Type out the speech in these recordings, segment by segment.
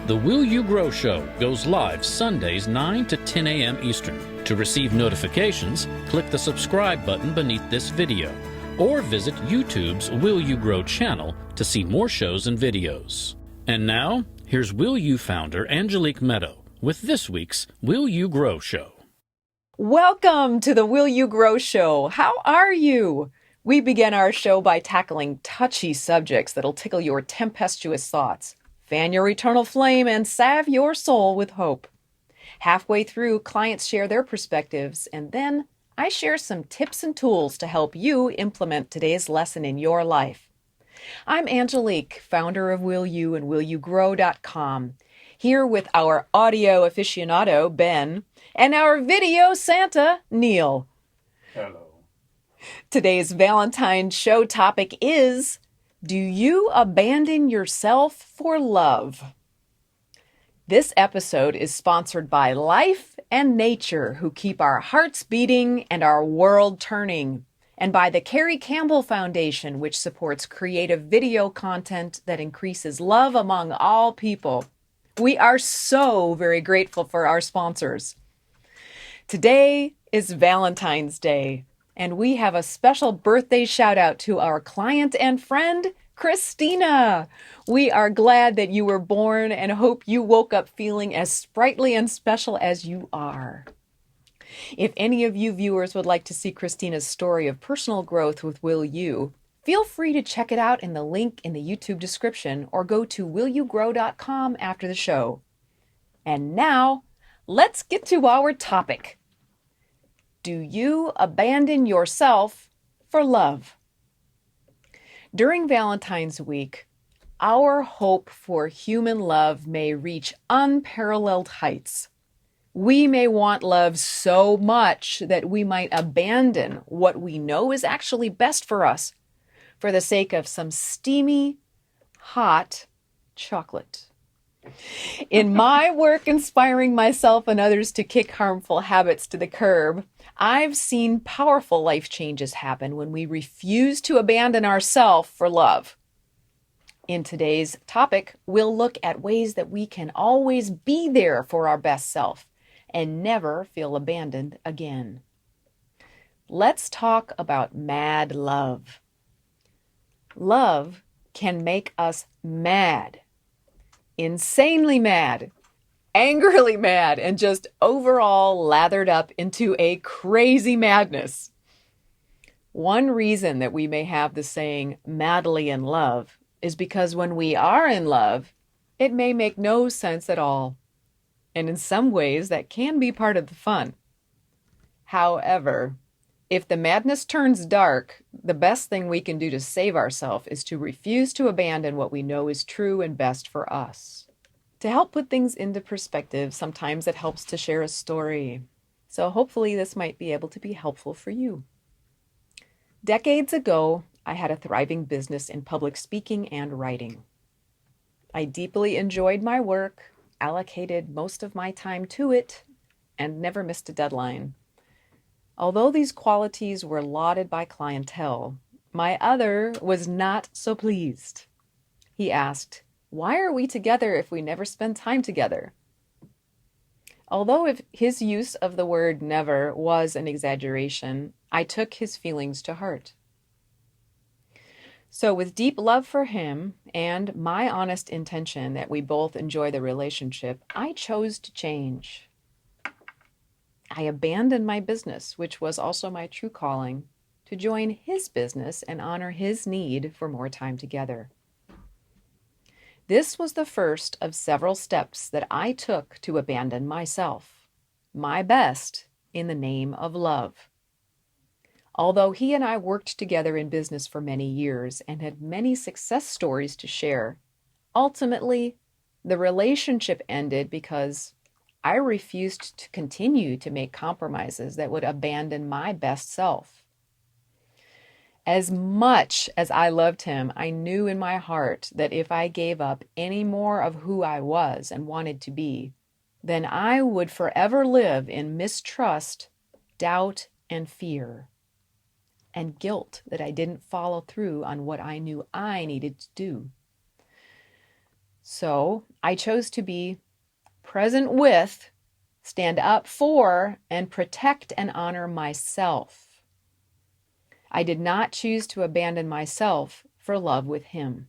The Will You Grow Show goes live Sundays 9 to 10 a.m. Eastern. To receive notifications, click the subscribe button beneath this video or visit YouTube's Will You Grow channel to see more shows and videos. And now, here's Will You founder Angelique Meadow with this week's Will You Grow Show. Welcome to the Will You Grow Show. How are you? We begin our show by tackling touchy subjects that'll tickle your tempestuous thoughts, fan your eternal flame, and salve your soul with hope. Halfway through, clients share their perspectives, and then I share some tips and tools to help you implement today's lesson in your life. I'm Angelique, founder of Will You and WillYouGrow.com, here with our audio aficionado, Ben, and our video Santa, Neil. Hello. Today's Valentine show topic is, do you abandon yourself for love? This episode is sponsored by Life and Nature, who keep our hearts beating and our world turning, and by the Carrie Campbell Foundation, which supports creative video content that increases love among all people. We are so very grateful for our sponsors. Today is Valentine's Day, and we have a special birthday shout out to our client and friend, Christina. We are glad that you were born and hope you woke up feeling as sprightly and special as you are. If any of you viewers would like to see Christina's story of personal growth with Will You, feel free to check it out in the link in the YouTube description or go to WillYouGrow.com after the show. And now, let's get to our topic. Do you abandon yourself for love? During Valentine's week, our hope for human love may reach unparalleled heights. We may want love so much that we might abandon what we know is actually best for us for the sake of some steamy, hot chocolate. In my work inspiring myself and others to kick harmful habits to the curb, I've seen powerful life changes happen when we refuse to abandon ourselves for love. In today's topic, we'll look at ways that we can always be there for our best self and never feel abandoned again. Let's talk about mad love. Love can make us mad. Insanely mad, angrily mad, and just overall lathered up into a crazy madness. One reason that we may have the saying madly in love is because when we are in love, it may make no sense at all. And in some ways, that can be part of the fun. However, if the madness turns dark, the best thing we can do to save ourselves is to refuse to abandon what we know is true and best for us. To help put things into perspective, sometimes it helps to share a story. So hopefully this might be able to be helpful for you. Decades ago, I had a thriving business in public speaking and writing. I deeply enjoyed my work, allocated most of my time to it, and never missed a deadline. Although these qualities were lauded by clientele, my other was not so pleased. He asked, "Why are we together if we never spend time together?" Although if his use of the word never was an exaggeration, I took his feelings to heart. So with deep love for him and my honest intention that we both enjoy the relationship, I chose to change. I abandoned my business, which was also my true calling, to join his business and honor his need for more time together. This was the first of several steps that I took to abandon myself, my best, in the name of love. Although he and I worked together in business for many years and had many success stories to share, ultimately, the relationship ended because I refused to continue to make compromises that would abandon my best self. As much as I loved him, I knew in my heart that if I gave up any more of who I was and wanted to be, then I would forever live in mistrust, doubt, and fear, and guilt that I didn't follow through on what I knew I needed to do. So I chose to be present with, stand up for, and protect and honor myself. I did not choose to abandon myself for love with him.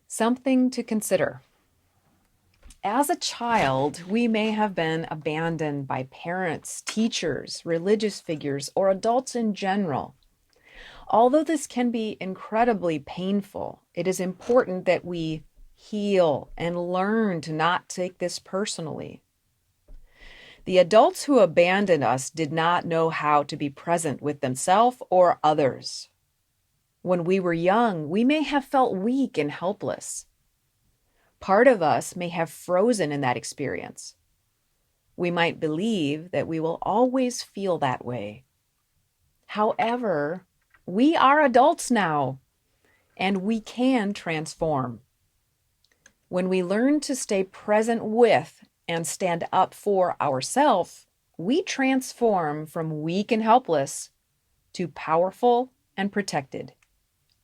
Something to consider. As a child, we may have been abandoned by parents, teachers, religious figures, or adults in general. Although this can be incredibly painful, it is important that we heal and learn to not take this personally. The adults who abandoned us did not know how to be present with themselves or others. When we were young, we may have felt weak and helpless. Part of us may have frozen in that experience. We might believe that we will always feel that way. However, we are adults now, and we can transform. When we learn to stay present with and stand up for ourselves, we transform from weak and helpless to powerful and protected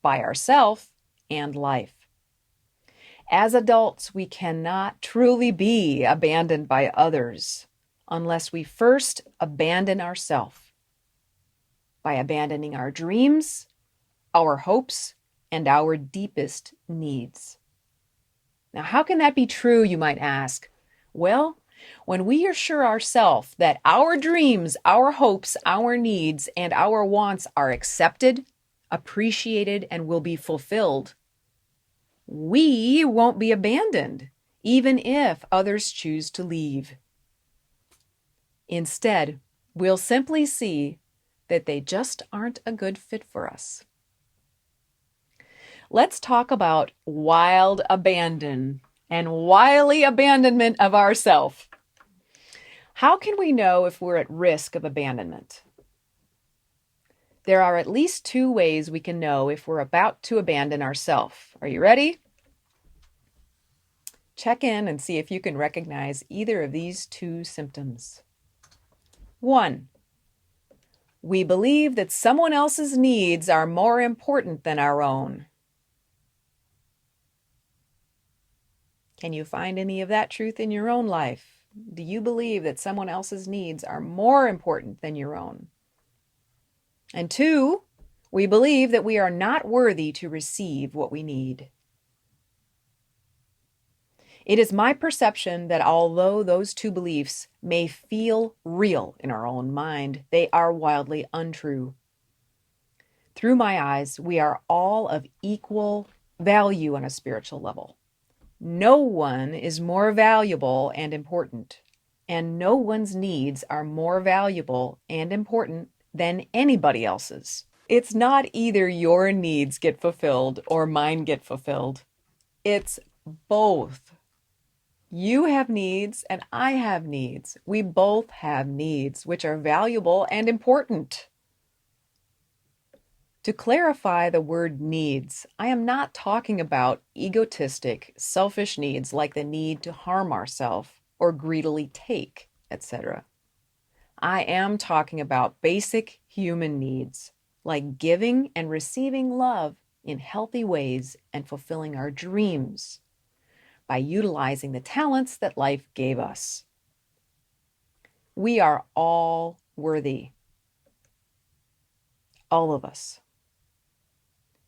by ourselves and life. As adults, we cannot truly be abandoned by others unless we first abandon ourselves by abandoning our dreams, our hopes, and our deepest needs. Now, how can that be true, you might ask? Well, when we assure ourselves that our dreams, our hopes, our needs, and our wants are accepted, appreciated, and will be fulfilled, we won't be abandoned, even if others choose to leave. Instead, we'll simply see that they just aren't a good fit for us. Let's talk about wild abandon and wily abandonment of ourself. How can we know if we're at risk of abandonment? There are at least two ways we can know if we're about to abandon ourselves. Are you ready? Check in and see if you can recognize either of these two symptoms. 1, we believe that someone else's needs are more important than our own. Can you find any of that truth in your own life? Do you believe that someone else's needs are more important than your own? And 2, we believe that we are not worthy to receive what we need. It is my perception that although those two beliefs may feel real in our own mind, they are wildly untrue. Through my eyes, we are all of equal value on a spiritual level. No one is more valuable and important, and no one's needs are more valuable and important than anybody else's. It's not either your needs get fulfilled or mine get fulfilled. It's both. You have needs and I have needs. We both have needs which are valuable and important. To clarify the word needs, I am not talking about egotistic, selfish needs like the need to harm ourselves or greedily take, etc. I am talking about basic human needs like giving and receiving love in healthy ways and fulfilling our dreams by utilizing the talents that life gave us. We are all worthy. All of us.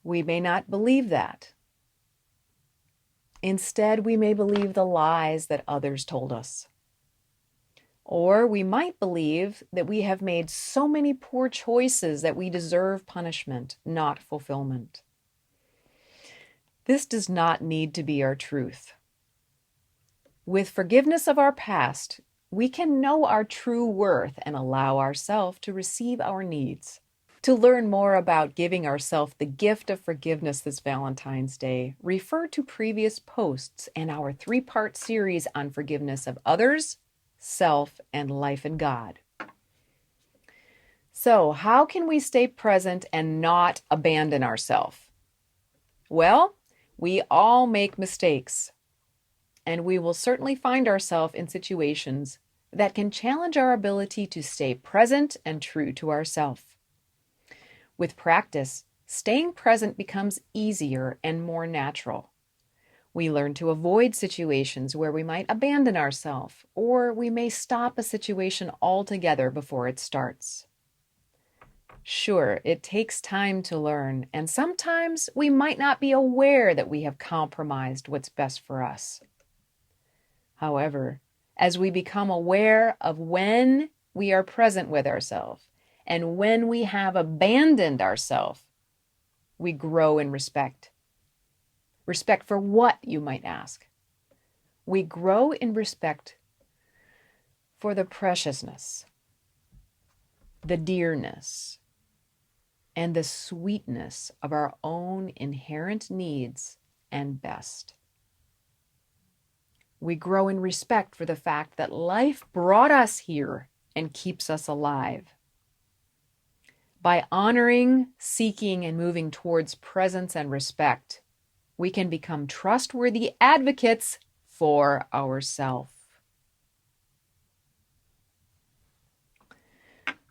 We may not believe that. Instead, we may believe the lies that others told us. Or we might believe that we have made so many poor choices that we deserve punishment, not fulfillment. This does not need to be our truth. With forgiveness of our past, we can know our true worth and allow ourselves to receive our needs. To learn more about giving ourselves the gift of forgiveness this Valentine's Day, refer to previous posts and our 3-part series on forgiveness of others, self, and life in God. So, how can we stay present and not abandon ourselves? Well, we all make mistakes. And we will certainly find ourselves in situations that can challenge our ability to stay present and true to ourselves. With practice, staying present becomes easier and more natural. We learn to avoid situations where we might abandon ourselves, or we may stop a situation altogether before it starts. Sure, it takes time to learn, and sometimes we might not be aware that we have compromised what's best for us. However, as we become aware of when we are present with ourselves and when we have abandoned ourselves, we grow in respect. Respect for what, you might ask? We grow in respect for the preciousness, the dearness, and the sweetness of our own inherent needs and best. We grow in respect for the fact that life brought us here and keeps us alive. By honoring, seeking, and moving towards presence and respect, we can become trustworthy advocates for ourselves.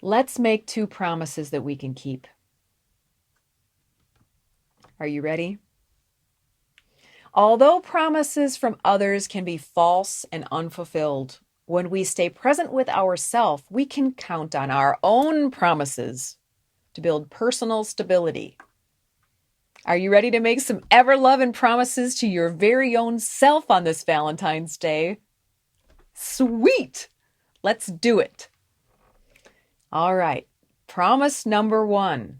Let's make 2 promises that we can keep. Are you ready? Although promises from others can be false and unfulfilled, when we stay present with ourselves, we can count on our own promises to build personal stability. Are you ready to make some ever-loving promises to your very own self on this Valentine's Day? Sweet! Let's do it. All right. Promise number 1.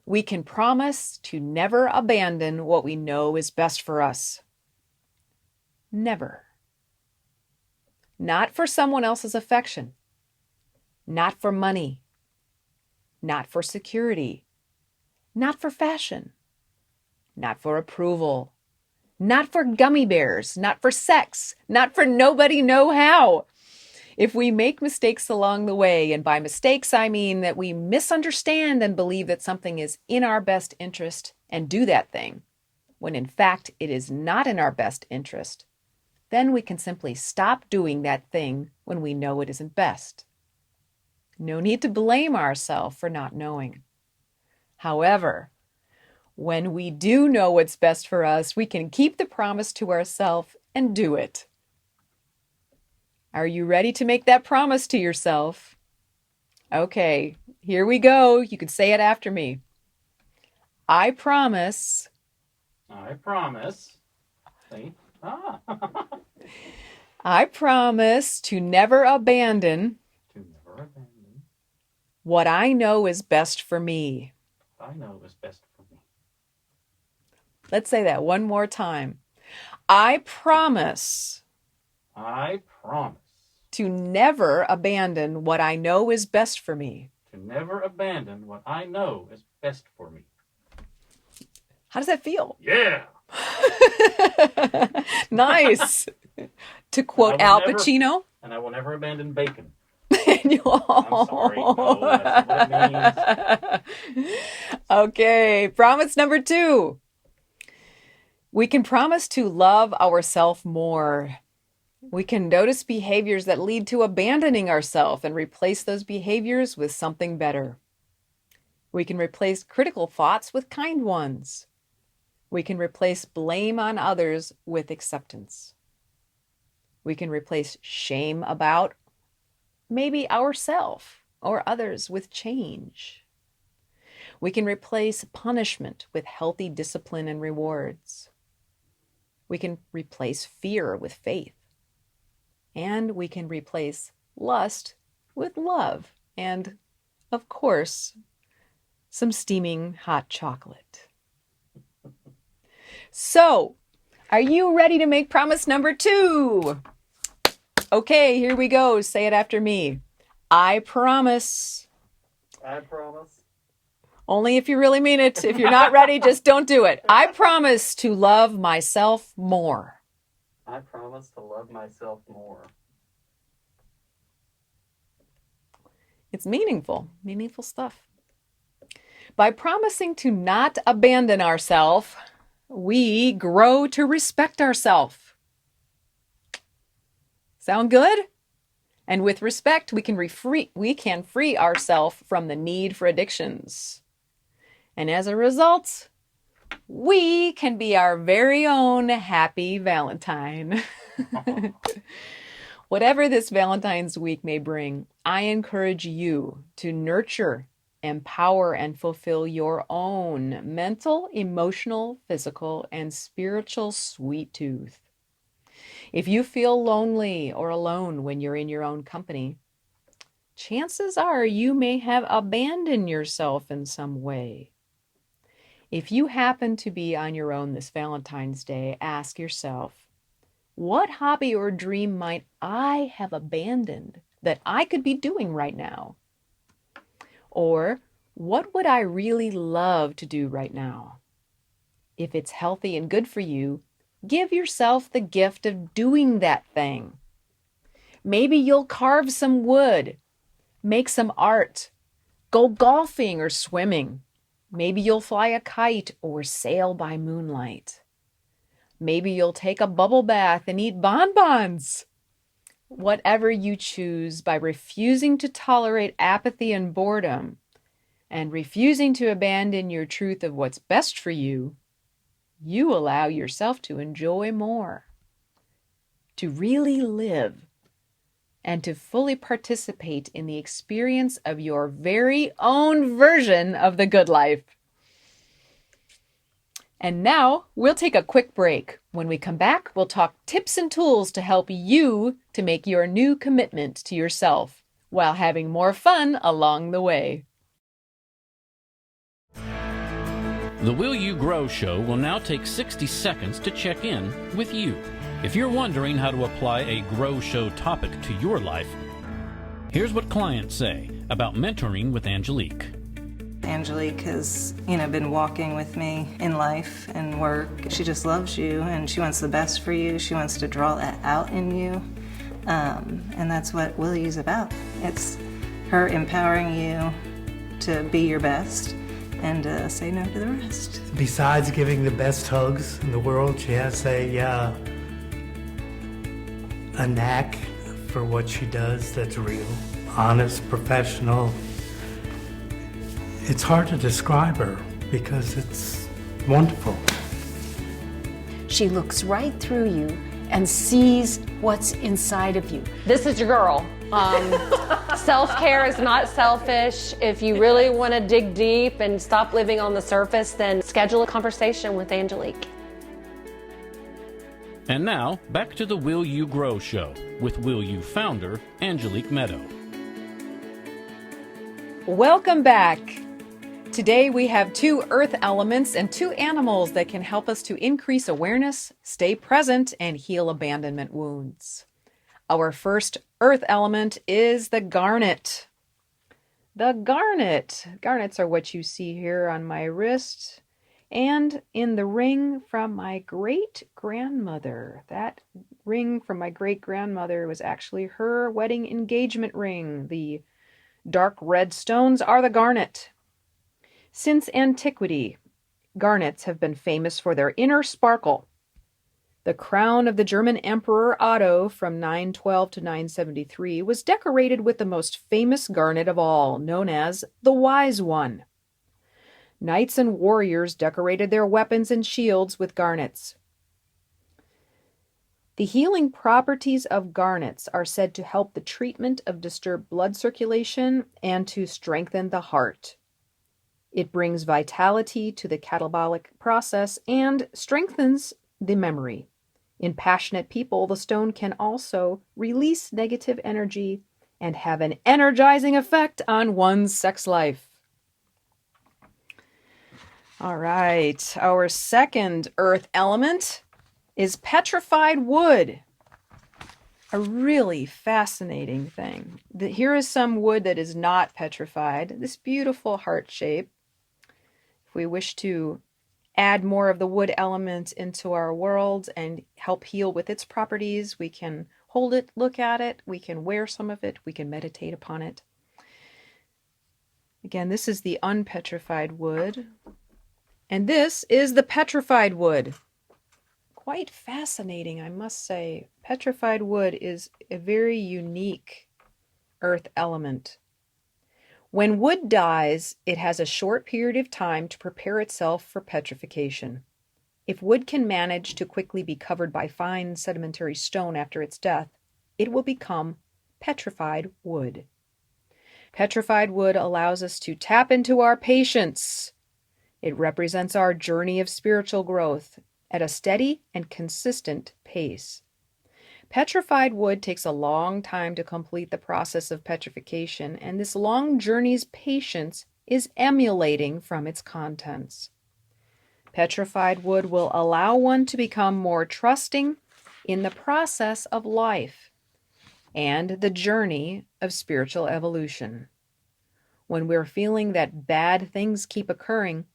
We can promise to never abandon what we know is best for us. Never. Not for someone else's affection. Not for money. Not for security. Not for fashion. Not for approval. Not for gummy bears. Not for sex. Not for nobody know how. If we make mistakes along the way, and by mistakes I mean that we misunderstand and believe that something is in our best interest and do that thing, when in fact it is not in our best interest, then we can simply stop doing that thing when we know it isn't best. No need to blame ourselves for not knowing. However, when we do know what's best for us, we can keep the promise to ourselves and do it. Are you ready to make that promise to yourself? Okay, here we go. You can say it after me. I promise. I promise. See? I promise to never abandon what I know is best for me. I know is best for me. Let's say that one more time. I promise. I promise. To never abandon what I know is best for me. To never abandon what I know is best for me. How does that feel? Yeah. Nice. To quote Al Pacino. And I will never abandon bacon. I'm sorry. No, that's what it means. Okay, promise number 2. We can promise to love ourselves more. We can notice behaviors that lead to abandoning ourselves and replace those behaviors with something better. We can replace critical thoughts with kind ones. We can replace blame on others with acceptance. We can replace shame about maybe ourselves or others with change. We can replace punishment with healthy discipline and rewards. We can replace fear with faith. And we can replace lust with love. And, of course, some steaming hot chocolate. So, are you ready to make promise number 2? Okay, here we go. Say it after me. I promise. I promise. Only if you really mean it. If you're not ready, just don't do it. I promise to love myself more. I promise to love myself more. It's meaningful stuff. By promising to not abandon ourselves, we grow to respect ourselves. Sound good? And with respect, we can free ourselves from the need for addictions. And as a result, we can be our very own happy Valentine. Whatever this Valentine's week may bring, I encourage you to nurture, empower, and fulfill your own mental, emotional, physical, and spiritual sweet tooth. If you feel lonely or alone when you're in your own company, chances are you may have abandoned yourself in some way. If you happen to be on your own this Valentine's Day, ask yourself, what hobby or dream might I have abandoned that I could be doing right now? Or what would I really love to do right now? If it's healthy and good for you, give yourself the gift of doing that thing. Maybe you'll carve some wood, make some art, go golfing or swimming. Maybe you'll fly a kite or sail by moonlight. Maybe you'll take a bubble bath and eat bonbons. Whatever you choose, by refusing to tolerate apathy and boredom and refusing to abandon your truth of what's best for you, you allow yourself to enjoy more, to really live, and to fully participate in the experience of your very own version of the good life. And now we'll take a quick break. When we come back, we'll talk tips and tools to help you to make your new commitment to yourself while having more fun along the way. The Will You Grow show will now take 60 seconds to check in with you. If you're wondering how to apply a Grow Show topic to your life, here's what clients say about mentoring with Angelique. Angelique has, been walking with me in life and work. She just loves you and she wants the best for you. She wants to draw that out in you. And that's what Will You's about. It's her empowering you to be your best and say no to the rest. Besides giving the best hugs in the world, she has a knack for what she does that's real, honest, professional. It's hard to describe her because it's wonderful. She looks right through you and sees what's inside of you. This is your girl. Self-care is not selfish. If you really want to dig deep and stop living on the surface, then schedule a conversation with Angelique. And now, back to the Will You Grow show with Will You founder, Angelique Meadow. Welcome back. Today we have 2 earth elements and 2 animals that can help us to increase awareness, stay present, and heal abandonment wounds. Our first earth element is the garnet. The garnet. Garnets are what you see here on my wrist and in the ring from my great-grandmother. That ring from my great-grandmother was actually her wedding engagement ring. The dark red stones are the garnet. Since antiquity, garnets have been famous for their inner sparkle. The crown of the German Emperor Otto from 912 to 973 was decorated with the most famous garnet of all, known as the Wise One. Knights and warriors decorated their weapons and shields with garnets. The healing properties of garnets are said to help the treatment of disturbed blood circulation and to strengthen the heart. It brings vitality to the catabolic process and strengthens the memory. In passionate people, the stone can also release negative energy and have an energizing effect on one's sex life. All right, our second earth element is petrified wood. A really fascinating thing. Here is some wood that is not petrified. This beautiful heart shape. If we wish to add more of the wood element into our world and help heal with its properties, we can hold it, look at it, we can wear some of it, we can meditate upon it. Again, this is the unpetrified wood. And this is the petrified wood. Quite fascinating, I must say. Petrified wood is a very unique earth element. When wood dies, it has a short period of time to prepare itself for petrification. If wood can manage to quickly be covered by fine sedimentary stone after its death, it will become petrified wood. Petrified wood allows us to tap into our patience. It represents our journey of spiritual growth at a steady and consistent pace. Petrified wood takes a long time to complete the process of petrification, and this long journey's patience is emulating from its contents. Petrified wood will allow one to become more trusting in the process of life and the journey of spiritual evolution. When we're feeling that bad things keep occurring,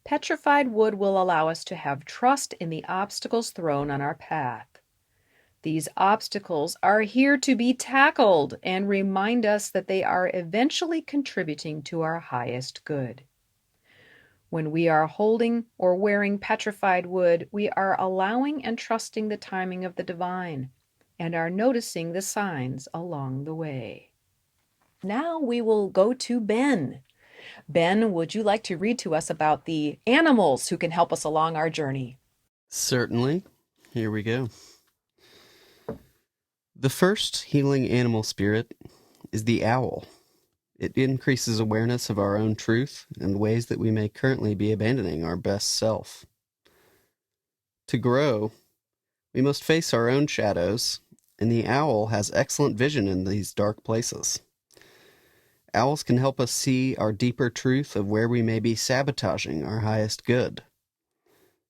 petrified wood will allow us to have trust in the obstacles thrown on our path. These obstacles are here to be tackled and remind us that they are eventually contributing to our highest good. When we are holding or wearing petrified wood, we are allowing and trusting the timing of the divine and are noticing the signs along the way. Now we will go to Ben. Ben, would you like to read to us about the animals who can help us along our journey? Certainly. Here we go. The first healing animal spirit is the owl. It increases awareness of our own truth and ways that we may currently be abandoning our best self. To grow, we must face our own shadows, and the owl has excellent vision in these dark places. Owls can help us see our deeper truth of where we may be sabotaging our highest good.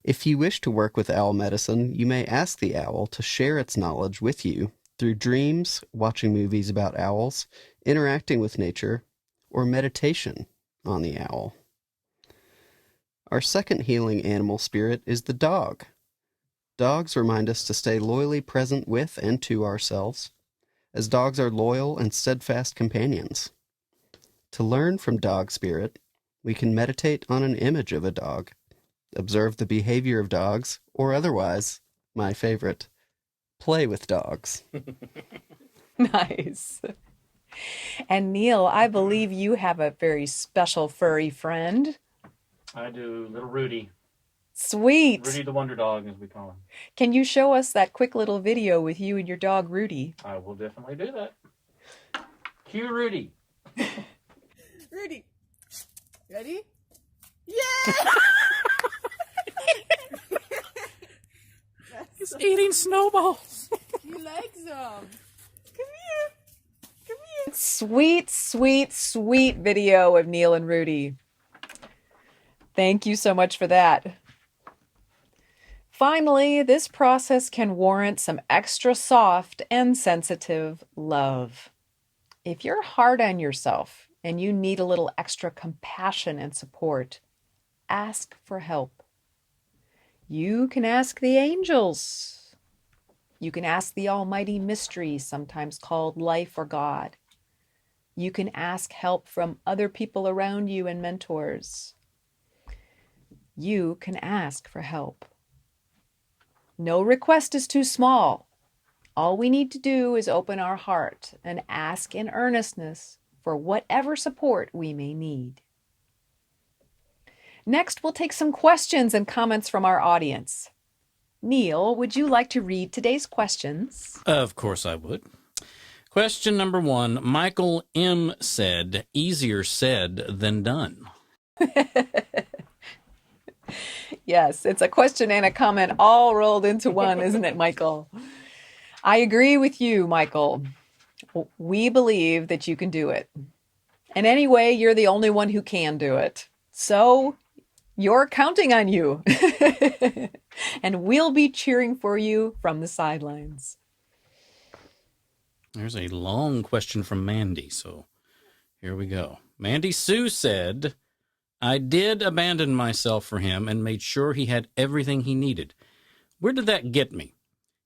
If you wish to work with owl medicine, you may ask the owl to share its knowledge with you through dreams, watching movies about owls, interacting with nature, or meditation on the owl. Our second healing animal spirit is the dog. Dogs remind us to stay loyally present with and to ourselves, as dogs are loyal and steadfast companions. To learn from dog spirit, we can meditate on an image of a dog, observe the behavior of dogs, or otherwise, my favorite, play with dogs. Nice. And Neil, I believe you have a very special furry friend. I do, little Rudy. Sweet. Rudy the Wonder Dog, as we call him. Can you show us that quick little video with you and your dog, Rudy? I will definitely do that. Cue Rudy. Rudy. Ready? Yeah! He's eating snowballs. He likes them. Come here. Come here. Sweet, sweet, sweet video of Neil and Rudy. Thank you so much for that. Finally, this process can warrant some extra soft and sensitive love. If you're hard on yourself and you need a little extra compassion and support, ask for help. You can ask the angels. You can ask the almighty mystery, sometimes called life or God. You can ask help from other people around you and mentors. You can ask for help. No request is too small. All we need to do is open our heart and ask in earnestness for whatever support we may need. Next, we'll take some questions and comments from our audience. Neil, would you like to read today's questions? Of course I would. Question number 1. Michael M. said, easier said than done. Yes, it's a question and a comment all rolled into one, isn't it, Michael? I agree with you, Michael. We believe that you can do it. And anyway, you're the only one who can do it. So you're counting on you. And we'll be cheering for you from the sidelines. There's a long question from Mandy, so here we go. Mandy Sue said, I did abandon myself for him and made sure he had everything he needed. Where did that get me?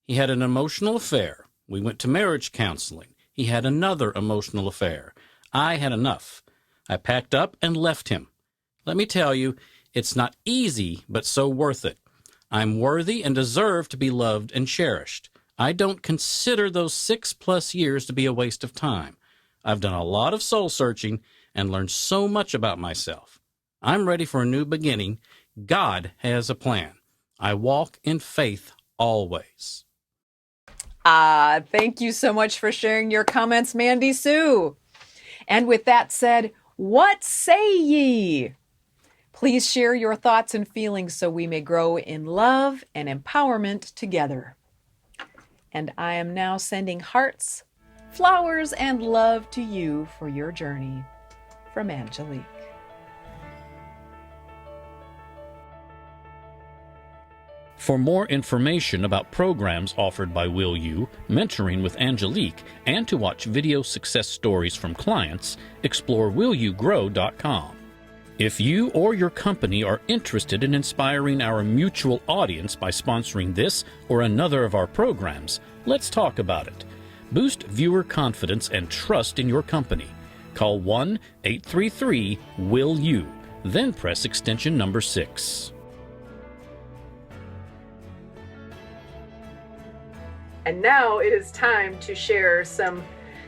He had an emotional affair. We went to marriage counseling. He had another emotional affair. I had enough. I packed up and left him. Let me tell you, it's not easy, but so worth it. I'm worthy and deserve to be loved and cherished. I don't consider those 6+ years to be a waste of time. I've done a lot of soul searching, and learned so much about myself. I'm ready for a new beginning. God has a plan. I walk in faith always. Thank you so much for sharing your comments, Mandy Sue. And with that said, what say ye? Please share your thoughts and feelings so we may grow in love and empowerment together. And I am now sending hearts, flowers, and love to you for your journey. From Angelique. For more information about programs offered by Will You, Mentoring with Angelique, and to watch video success stories from clients, explore willyougrow.com. If you or your company are interested in inspiring our mutual audience by sponsoring this or another of our programs, let's talk about it. Boost viewer confidence and trust in your company. Call 1-833-WILL-YOU, then press extension number 6. And now it is time to share some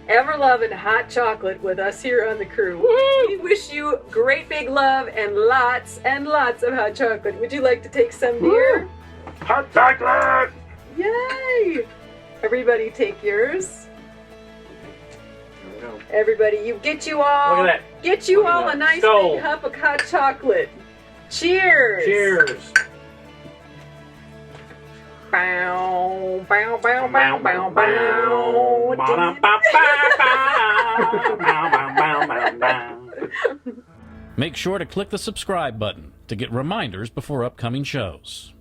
ever-loving hot chocolate with us here on the crew. Woo! We wish you great big love and lots of hot chocolate. Would you like to take some, dear? Hot chocolate! Yay! Everybody take yours. Everybody, get you all Look at that. Get you Look at all that. a nice Skull. big cup of hot chocolate. Cheers! Cheers! Bow, bow, bow, bow, bow, bow. Make sure to click the subscribe button to get reminders before upcoming shows.